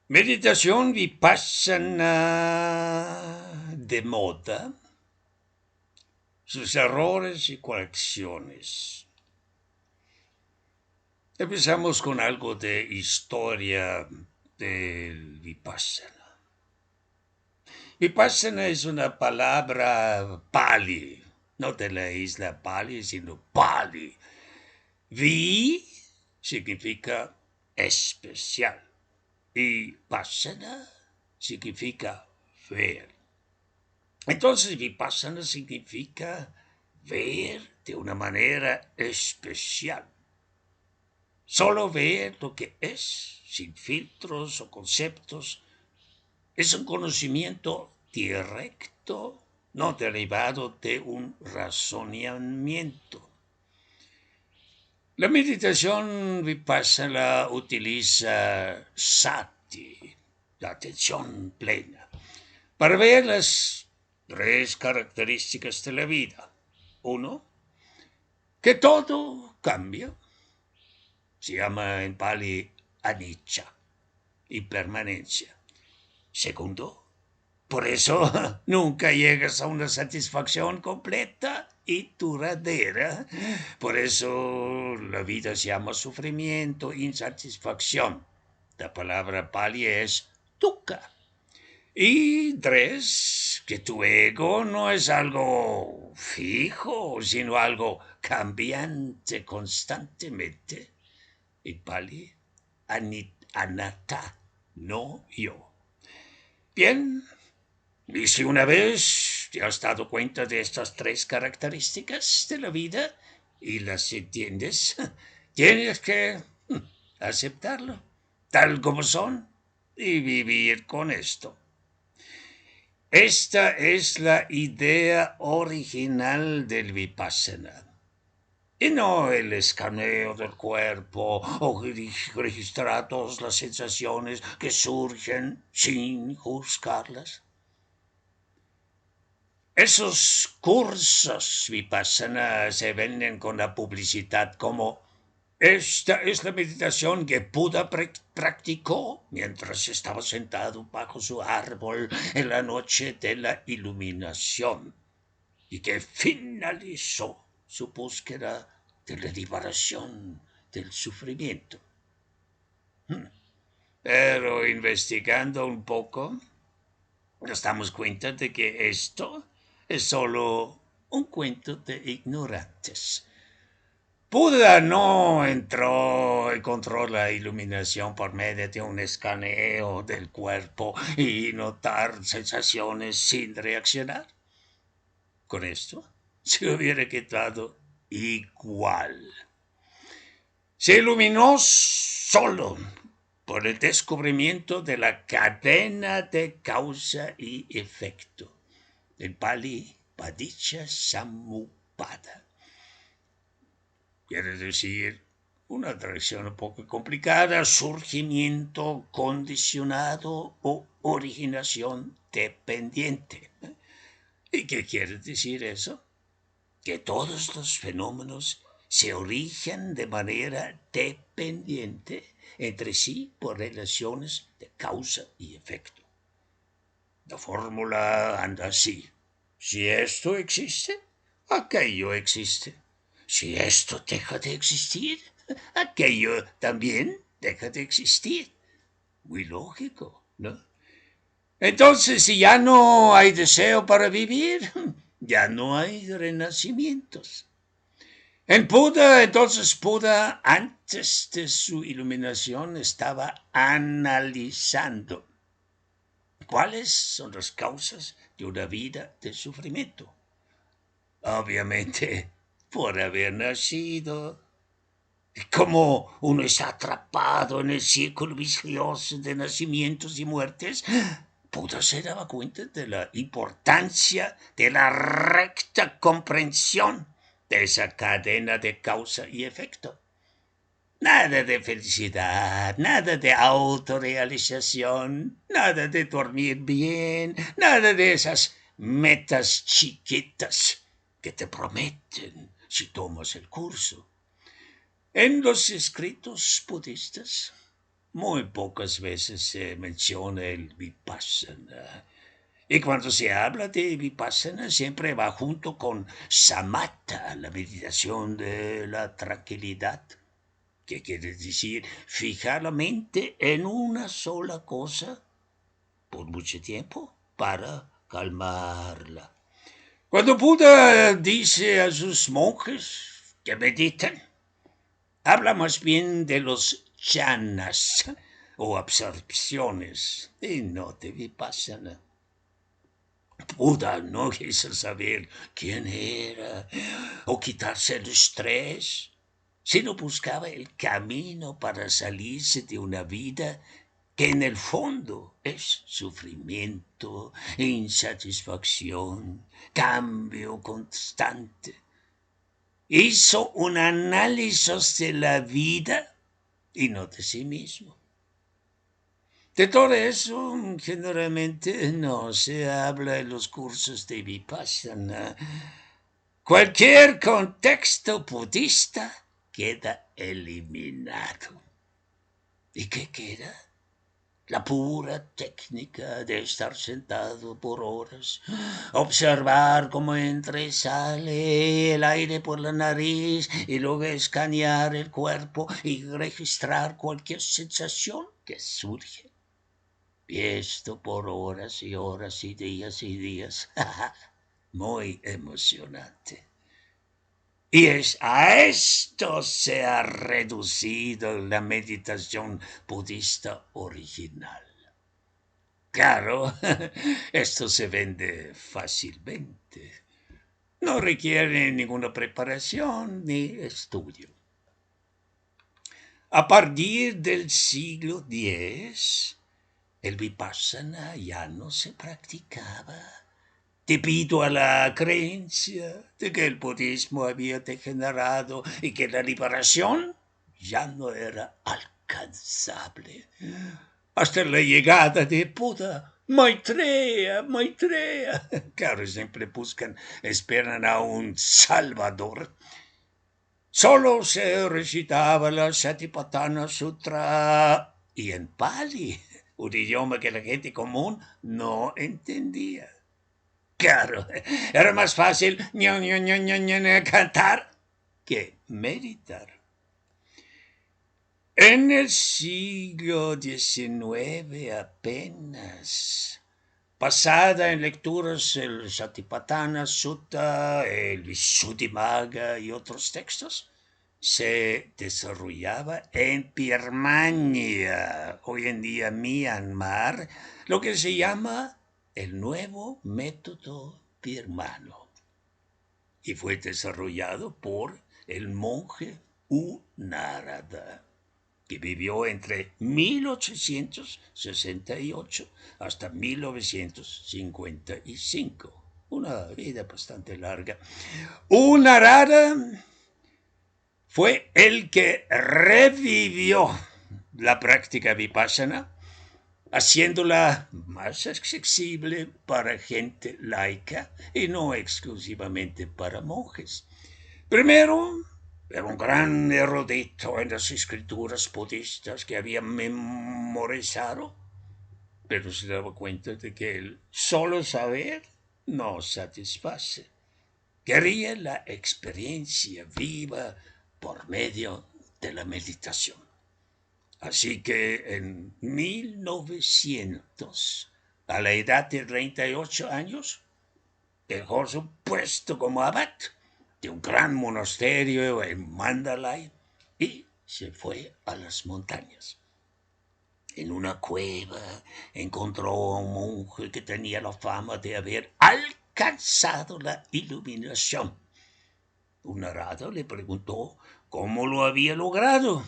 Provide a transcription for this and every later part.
Meditación vipassana de moda, sus errores y correcciones. Empezamos con algo de historia del vipassana. Vipassana es una palabra pali, no de la isla Pali, sino pali. Vi significa especial y pasana significa ver. Entonces, vipassana significa ver de una manera especial. Solo ver lo que es, sin filtros o conceptos. Es un conocimiento directo, no derivado de un razonamiento. La meditación vipassana utiliza sati, la atención plena, para ver las tres características de la vida. Uno, que todo cambia. Se llama en Pali anicca, impermanencia. Segundo, por eso nunca llegas a una satisfacción completa y duradera. Por eso la vida se llama sufrimiento, insatisfacción. La palabra Pali es dukkha. Y tres, que tu ego no es algo fijo, sino algo cambiante constantemente. En Pali, anatta, no yo. Bien, y si una vez te has dado cuenta de estas tres características de la vida y las entiendes, tienes que aceptarlo, tal como son, y vivir con esto. Esta es la idea original del vipassana. Y no el escaneo del cuerpo o registrar todas las sensaciones que surgen sin juzgarlas. Esos cursos vipassana se venden con la publicidad como esta es la meditación que Buda practicó mientras estaba sentado bajo su árbol en la noche de la iluminación y que finalizó su búsqueda de la liberación del sufrimiento. Pero investigando un poco, nos damos cuenta de que esto es solo un cuento de ignorantes. Buda no encontró la iluminación por medio de un escaneo del cuerpo y notar sensaciones sin reaccionar. Con esto se hubiera quedado igual. Se iluminó solo por el descubrimiento de la cadena de causa y efecto. En Pali, Padicca Samuppada. Quiere decir una atracción un poco complicada, surgimiento condicionado o originación dependiente. ¿Y qué quiere decir eso? Que todos los fenómenos se origen de manera dependiente entre sí por relaciones de causa y efecto. La fórmula anda así. Si esto existe, aquello existe. Si esto deja de existir, aquello también deja de existir. Muy lógico, ¿no? Entonces, si ya no hay deseo para vivir, ya no hay renacimientos. En Buda, entonces Buda, antes de su iluminación, estaba analizando cuáles son las causas de una vida de sufrimiento. Obviamente, por haber nacido, como uno está atrapado en el círculo vicioso de nacimientos y muertes, Buda se daba cuenta de la importancia de la recta comprensión de esa cadena de causa y efecto. Nada de felicidad, nada de autorrealización, nada de dormir bien, nada de esas metas chiquitas que te prometen si tomas el curso. En los escritos budistas muy pocas veces se menciona el vipassana. Y cuando se habla de vipassana siempre va junto con samatha, la meditación de la tranquilidad, que quiere decir fijar la mente en una sola cosa por mucho tiempo para calmarla. Cuando Buda dice a sus monjes que mediten, habla más bien de los jhanas o absorciones y no de vipassana. Buda no quiso saber quién era o quitarse el estrés, sino buscaba el camino para salirse de una vida que en el fondo es sufrimiento, insatisfacción, cambio constante. Hizo un análisis de la vida y no de sí mismo. De todo eso generalmente no se habla en los cursos de Vipassana. Cualquier contexto budista queda eliminado. ¿Y qué queda? La pura técnica de estar sentado por horas, observar cómo entra y sale el aire por la nariz y luego escanear el cuerpo y registrar cualquier sensación que surge. Y esto por horas y horas y días. Muy emocionante. Y a esto se ha reducido la meditación budista original. Claro, esto se vende fácilmente. No requiere ninguna preparación ni estudio. A partir del siglo X, el vipassana ya no se practicaba debido a la creencia de que el budismo había degenerado y que la liberación ya no era alcanzable. Hasta la llegada de Buda, Maitreya. Claro, siempre esperan a un salvador. Solo se recitaba la Satipatthana Sutra y en Pali, un idioma que la gente común no entendía. Claro, era más fácil cantar que meditar. En el siglo XIX apenas, basada en lecturas el Satipatthana Sutta, el Visuddhimagga y otros textos, se desarrollaba en Birmania, hoy en día Myanmar, lo que se llama el nuevo método birmano. Y fue desarrollado por el monje U Narada, que vivió entre 1868 hasta 1955. Una vida bastante larga. U Narada fue el que revivió la práctica vipassana, haciéndola más accesible para gente laica y no exclusivamente para monjes. Primero, era un gran erudito en las escrituras budistas que había memorizado, pero se daba cuenta de que el solo saber no satisface. Quería la experiencia viva por medio de la meditación. Así que en 1900, a la edad de 38 años, dejó su puesto como abad de un gran monasterio en Mandalay y se fue a las montañas. En una cueva encontró a un monje que tenía la fama de haber alcanzado la iluminación. Un Narada le preguntó cómo lo había logrado.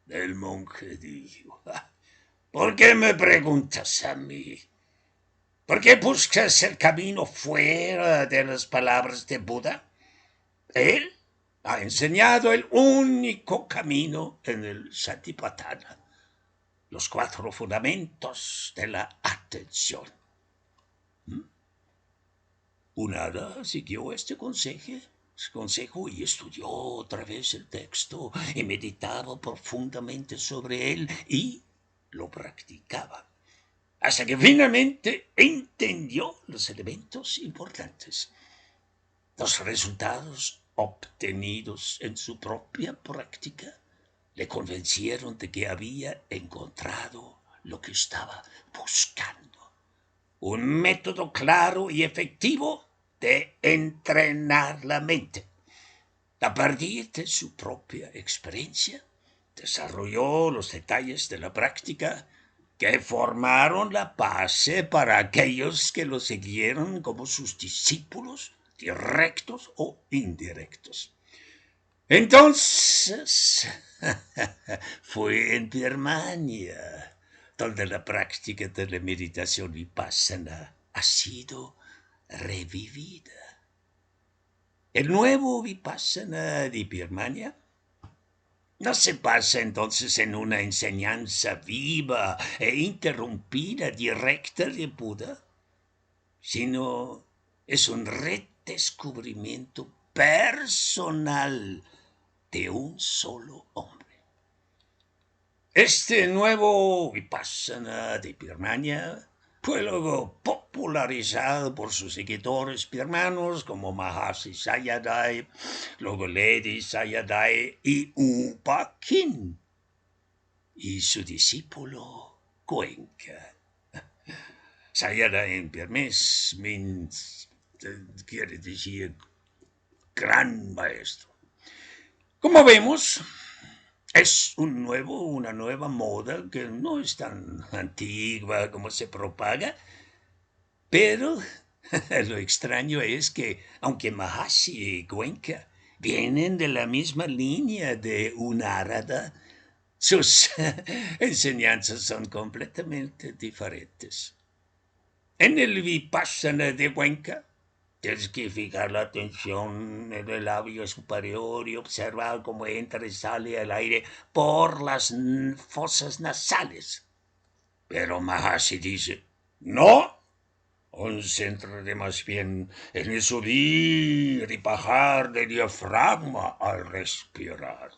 El monje dijo: ¿por qué me preguntas a mí? ¿Por qué buscas el camino fuera de las palabras de Buda? Él ha enseñado el único camino en el Satipatthana, los 4 fundamentos de la atención. Unada siguió este consejo su consejo y estudió otra vez el texto y meditaba profundamente sobre él y lo practicaba, hasta que finalmente entendió los elementos importantes. Los resultados obtenidos en su propia práctica le convencieron de que había encontrado lo que estaba buscando. Un método claro y efectivo de entrenar la mente. A partir de su propia experiencia, desarrolló los detalles de la práctica que formaron la base para aquellos que lo siguieron como sus discípulos, directos o indirectos. Entonces, fue en Birmania donde la práctica de la meditación vipassana ha sido revivida. El nuevo vipassana de Birmania no se basa entonces en una enseñanza viva e interrumpida directa de Buda, sino es un redescubrimiento personal de un solo hombre. Este nuevo Vipassana de Birmania fue luego popularizado por sus seguidores birmanos como Mahasi Sayadaw, luego Ledi Sayadaw y U Pa Khin, y su discípulo Goenka. Sayadaw en birmés quiere decir gran maestro. Como vemos, es una nueva moda que no es tan antigua como se propaga, pero lo extraño es que, aunque Mahasi y Goenka vienen de la misma línea de Narada, sus enseñanzas son completamente diferentes. En el Vipassana de Goenka, tienes que fijar la atención en el labio superior y observar cómo entra y sale el aire por las fosas nasales. Pero Mahasi dice, no, concéntrate más bien en el subir y bajar del diafragma al respirar.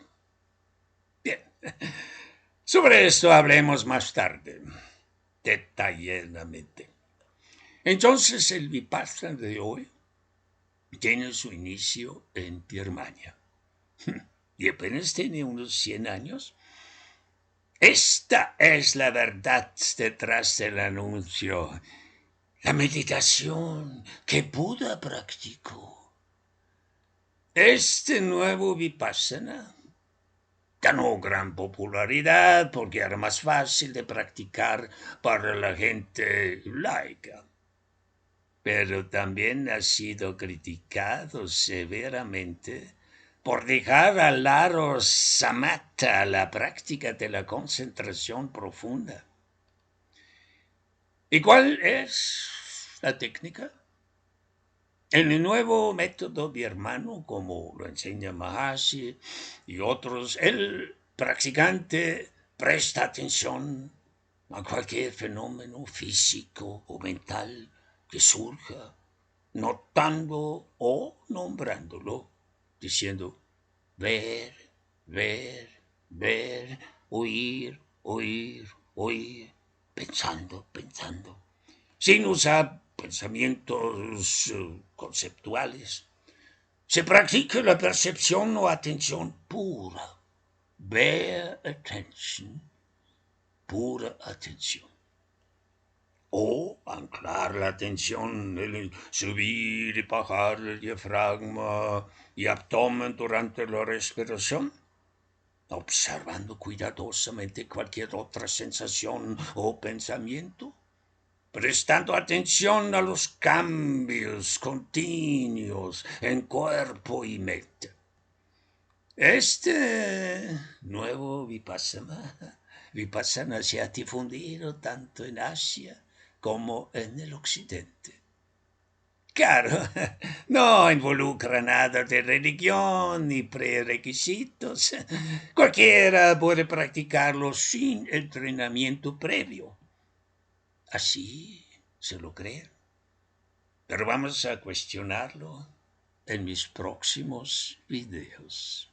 Bien, sobre esto hablemos más tarde, detalladamente. Entonces el Vipassana de hoy tiene su inicio en Birmania y apenas tiene unos 100 años. Esta es la verdad detrás del anuncio. La meditación que Buda practicó. Este nuevo Vipassana ganó gran popularidad porque era más fácil de practicar para la gente laica. Pero también ha sido criticado severamente por dejar al lado samatha, la práctica de la concentración profunda. ¿Y cuál es la técnica? En el nuevo método birmano, como lo enseña Mahasi y otros, el practicante presta atención a cualquier fenómeno físico o mental que surja, notando o nombrándolo, diciendo ver, ver, ver, oír, oír, oír, pensando, pensando, sin usar pensamientos conceptuales. Se practica la percepción o atención pura, bare attention, pura atención. O anclar la atención en el subir y bajar del diafragma y abdomen durante la respiración, observando cuidadosamente cualquier otra sensación o pensamiento, prestando atención a los cambios continuos en cuerpo y mente. Este nuevo Vipassana se ha difundido tanto en Asia como en el occidente. Claro, no involucra nada de religión ni prerequisitos. Cualquiera puede practicarlo sin entrenamiento previo. Así se lo creen. Pero vamos a cuestionarlo en mis próximos videos.